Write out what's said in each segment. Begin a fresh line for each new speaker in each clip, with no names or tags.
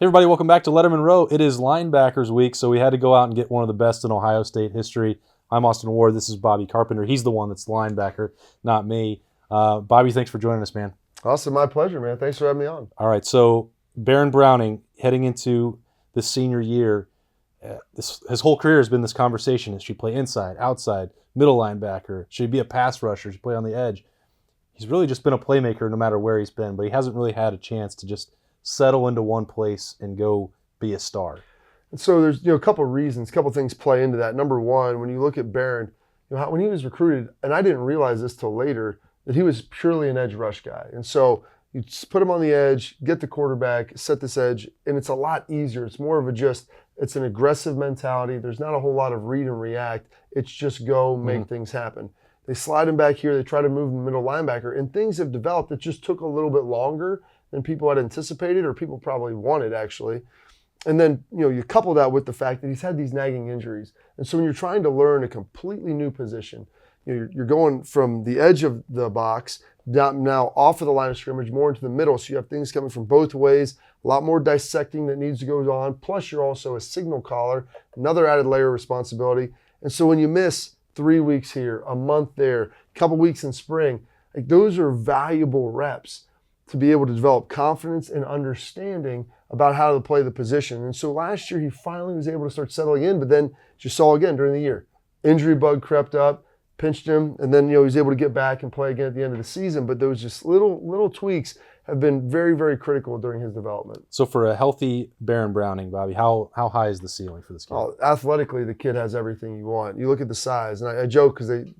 Hey everybody, welcome back to Lettermen Row. It is linebackers week, so we had to go out and get one of the best in Ohio State history. I'm Austin Ward. This is Bobby Carpenter. He's the one that's the linebacker, not me. Bobby, thanks for joining us, man.
Austin, my pleasure, man. Thanks for having me on.
All right, so Baron Browning, heading into this senior year, his whole career has been this conversation. Should he play inside, outside, middle linebacker? Should he be a pass rusher? Should he play on the edge? He's really just been a playmaker no matter where he's been, but he hasn't really had a chance to just settle into one place and go be a star.
And so there's a couple of reasons, a couple of things play into that. Number one, when you look at Barron, when he was recruited, and I didn't realize this till later, that he was purely an edge rush guy. And so you just put him on the edge, get the quarterback, set this edge, and it's a lot easier. It's more of it's an aggressive mentality. There's not a whole lot of read and react. It's just go make things happen. They slide him back here. They try to move him middle linebacker, and things have developed that just took a little bit longer than people had anticipated, or people probably wanted, actually. And then, you couple that with the fact that he's had these nagging injuries. And so when you're trying to learn a completely new position, you're going from the edge of the box down now off of the line of scrimmage, more into the middle. So you have things coming from both ways, a lot more dissecting that needs to go on. Plus, you're also a signal caller, another added layer of responsibility. And so when you miss 3 weeks here, a month there, a couple weeks in spring, like those are valuable reps to be able to develop confidence and understanding about how to play the position. And so last year, he finally was able to start settling in, but then, as you saw again during the year, injury bug crept up, pinched him, and then he was able to get back and play again at the end of the season. But those just little tweaks have been very, very critical during his development.
So for a healthy Baron Browning, Bobby, how high is the ceiling for this kid?
Athletically, the kid has everything you want. You look at the size, and I joke because they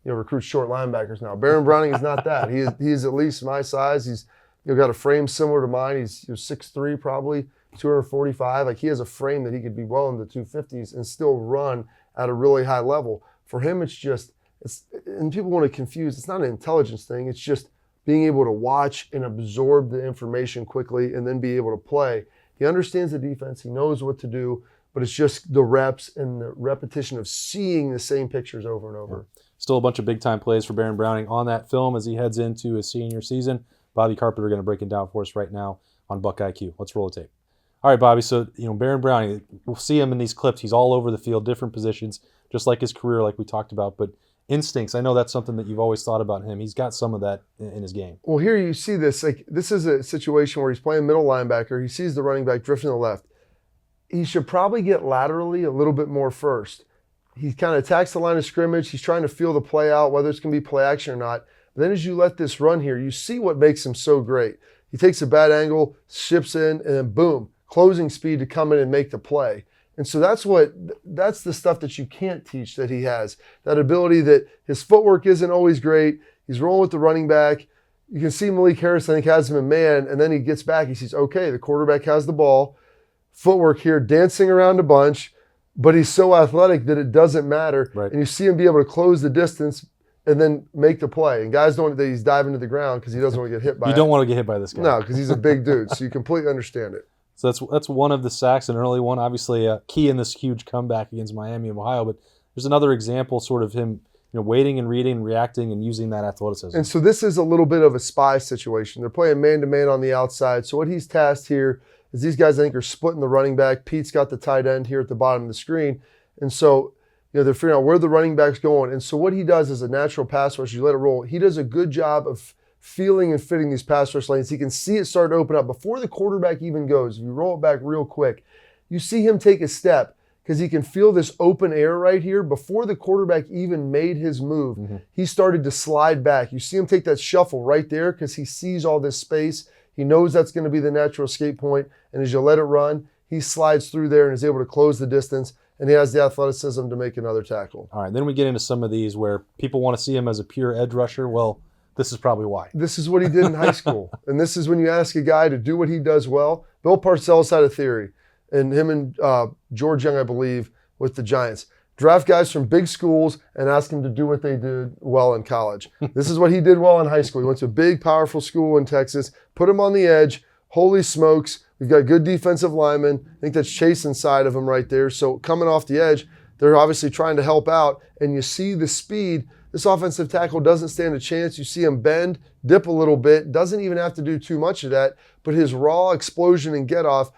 recruit short linebackers now. Baron Browning is not that. He is at least my size. He's got a frame similar to mine. He's 6'3", probably 245. Like, he has a frame that he could be well in the 250s and still run at a really high level. For him, and people want to confuse, it's not an intelligence thing. It's just being able to watch and absorb the information quickly and then be able to play. He understands the defense. He knows what to do, but it's just the reps and the repetition of seeing the same pictures over and over.
Yeah. Still a bunch of big-time plays for Baron Browning on that film as he heads into his senior season. Bobby Carpenter going to break it down for us right now on BuckIQ. Let's roll the tape. All right, Bobby, so Baron Browning, we'll see him in these clips. He's all over the field, different positions, just like his career like we talked about. But instincts, I know that's something that you've always thought about him. He's got some of that in his game.
Well, here you see this. This is a situation where he's playing middle linebacker. He sees the running back drifting to the left. He should probably get laterally a little bit more first. He kind of attacks the line of scrimmage. He's trying to feel the play out, whether it's going to be play action or not. But then as you let this run here, you see what makes him so great. He takes a bad angle, ships in, and then boom, closing speed to come in and make the play. And so that's the stuff that you can't teach that he has. That ability that his footwork isn't always great. He's rolling with the running back. You can see Malik Harris, I think, has him in man, and then he gets back. He sees, okay, the quarterback has the ball. Footwork here, dancing around a bunch, but he's so athletic that it doesn't matter.
Right.
And you see him be able to close the distance and then make the play. And guys don't that he's diving to the ground because he doesn't want to get hit by it.
You don't want to get hit by this guy.
No, because he's a big dude, so you completely understand it.
So that's one of the sacks, an early one, obviously a key in this huge comeback against Miami of Ohio. But there's another example, sort of him, waiting and reading and reacting and using that athleticism.
And so this is a little bit of a spy situation. They're playing man-to-man on the outside. So what he's tasked here is these guys, I think, are splitting the running back. Pete's got the tight end here at the bottom of the screen. And so they're figuring out where the running back's going. And so what he does is a natural pass rush. You let it roll. He does a good job of feeling and fitting these pass rush lanes. He can see it start to open up before the quarterback even goes. If you roll it back real quick, you see him take a step because he can feel this open air right here. Before the quarterback even made his move, he started to slide back. You see him take that shuffle right there because he sees all this space. He knows that's going to be the natural escape point. And as you let it run, he slides through there and is able to close the distance. And he has the athleticism to make another tackle.
All right, then we get into some of these where people want to see him as a pure edge rusher. Well, this is probably why.
This is what he did in high school. And this is when you ask a guy to do what he does well. Bill Parcells had a theory, and him and George Young, I believe, with the Giants. Draft guys from big schools and ask them to do what they did well in college. This is what he did well in high school. He went to a big, powerful school in Texas, put him on the edge. Holy smokes, we've got good defensive linemen. I think that's Chase inside of him right there. So coming off the edge, they're obviously trying to help out, and you see the speed. This offensive tackle doesn't stand a chance. You see him bend, dip a little bit, doesn't even have to do too much of that, but his raw explosion and get off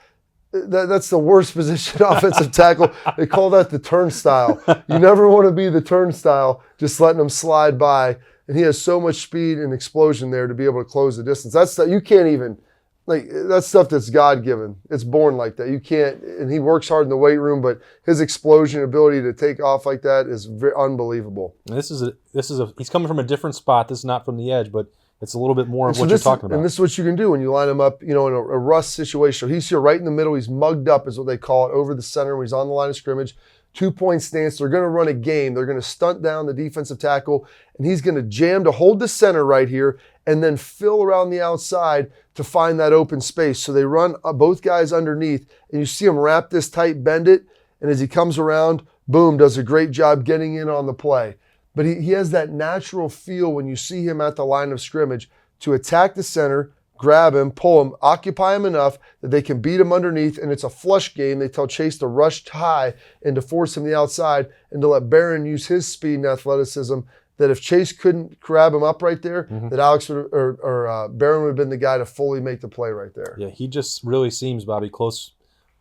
that's the worst position offensive tackle. They call that the turnstile. You never want to be the turnstile, just letting them slide by. And he has so much speed and explosion there to be able to close the distance. That's stuff you can't even, like, that's stuff that's God-given. It's born like that. You can't, and he works hard in the weight room, but his explosion ability to take off like that is unbelievable.
And he's coming from a different spot. This is not from the edge, but it's a little bit more of what you're talking about.
And this is what you can do when you line him up, in a rush situation. He's here right in the middle. He's mugged up is what they call it, over the center when he's on the line of scrimmage. 2-point stance. They're going to run a game. They're going to stunt down the defensive tackle, and he's going to jam to hold the center right here and then fill around the outside to find that open space. So they run both guys underneath, and you see him wrap this tight, bend it, and as he comes around, boom, does a great job getting in on the play. But he has that natural feel when you see him at the line of scrimmage to attack the center, grab him, pull him, occupy him enough that they can beat him underneath, and it's a flush game. They tell Chase to rush high and to force him to the outside and to let Barron use his speed and athleticism, that if Chase couldn't grab him up right there, that Alex would, or Barron would have been the guy to fully make the play right there.
Yeah, he just really seems, Bobby,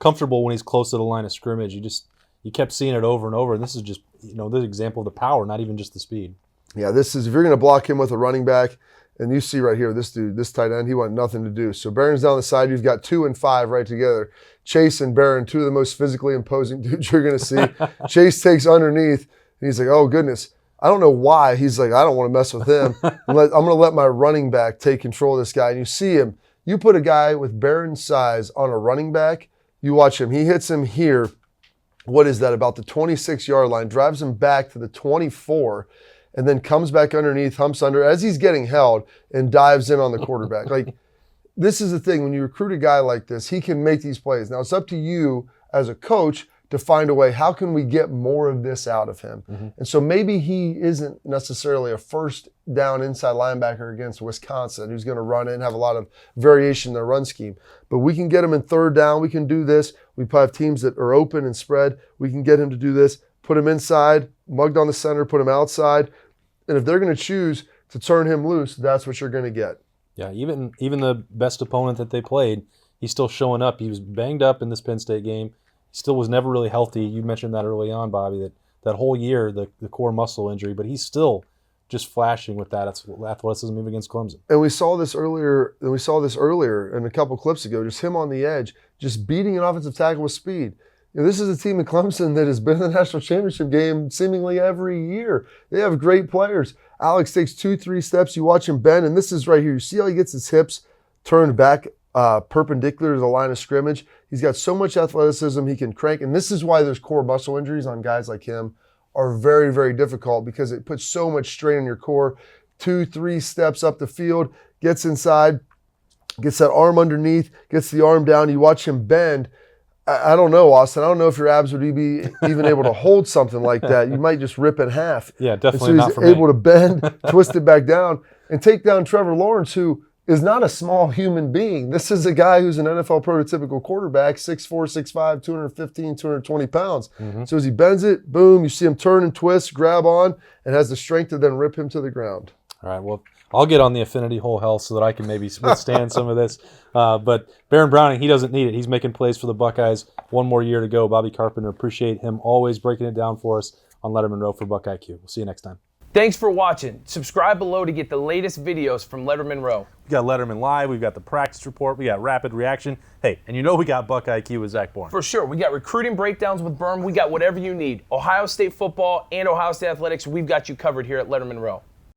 comfortable when he's close to the line of scrimmage. You kept seeing it over and over, and this is just, the example of the power, not even just the speed.
Yeah, this is, if you're going to block him with a running back, and you see right here, this dude, this tight end, he wanted nothing to do. So Barron's down the side. You've got 2 and 5 right together. Chase and Barron, 2 of the most physically imposing dudes you're going to see. Chase takes underneath, and he's like, oh, goodness. I don't know why. He's like, I don't want to mess with him. I'm going to let my running back take control of this guy. And you see him. You put a guy with Barron's size on a running back, you watch him. He hits him here. What is that? About the 26-yard line. Drives him back to the 24. And then comes back underneath, humps under as he's getting held, and dives in on the quarterback. Like, this is the thing. When you recruit a guy like this, he can make these plays. Now, it's up to you as a coach to find a way. How can we get more of this out of him? And so maybe he isn't necessarily a first down inside linebacker against Wisconsin who's going to run in and have a lot of variation in their run scheme. But we can get him in third down. We can do this. We probably have teams that are open and spread. We can get him to do this. Put him inside, mugged on the center, put him outside. And if they're going to choose to turn him loose, that's what you're going to get.
Yeah, even the best opponent that they played, he's still showing up. He was banged up in this Penn State game. He still was never really healthy. You mentioned that early on, Bobby, that whole year, the core muscle injury, but he's still just flashing with that athleticism even against Clemson.
And we saw this earlier, and a couple clips ago, just him on the edge, just beating an offensive tackle with speed. This is a team in Clemson that has been in the national championship game seemingly every year. They have great players. Alex takes 2-3 steps. You watch him bend, and this is right here. You see how he gets his hips turned back perpendicular to the line of scrimmage. He's got so much athleticism he can crank, and this is why those core muscle injuries on guys like him are very, very difficult, because it puts so much strain on your core. 2-3 steps up the field, gets inside, gets that arm underneath, gets the arm down. You watch him bend. I don't know, Austin. I don't know if your abs would be even able to hold something like that. You might just rip in half.
Yeah, definitely not for me.
So he's able to bend, twist it back down, and take down Trevor Lawrence, who is not a small human being. This is a guy who's an NFL prototypical quarterback, 6'4", 6'5", 215, 220 pounds. So as he bends it, boom, you see him turn and twist, grab on, and has the strength to then rip him to the ground.
All right, well, I'll get on the Affinity Whole Health so that I can maybe withstand some of this. But Barron Browning, he doesn't need it. He's making plays for the Buckeyes. One more year to go. Bobby Carpenter, appreciate him always breaking it down for us on Lettermen Row for BuckIQ. We'll see you next time.
Thanks for watching. Subscribe below to get the latest videos from Lettermen Row.
We got Letterman Live. We've got the practice report. We got rapid reaction. Hey, and we got BuckIQ with Zach Bourne.
For sure. We got recruiting breakdowns with Berm. We got whatever you need. Ohio State football and Ohio State athletics, we've got you covered here at Lettermen Row.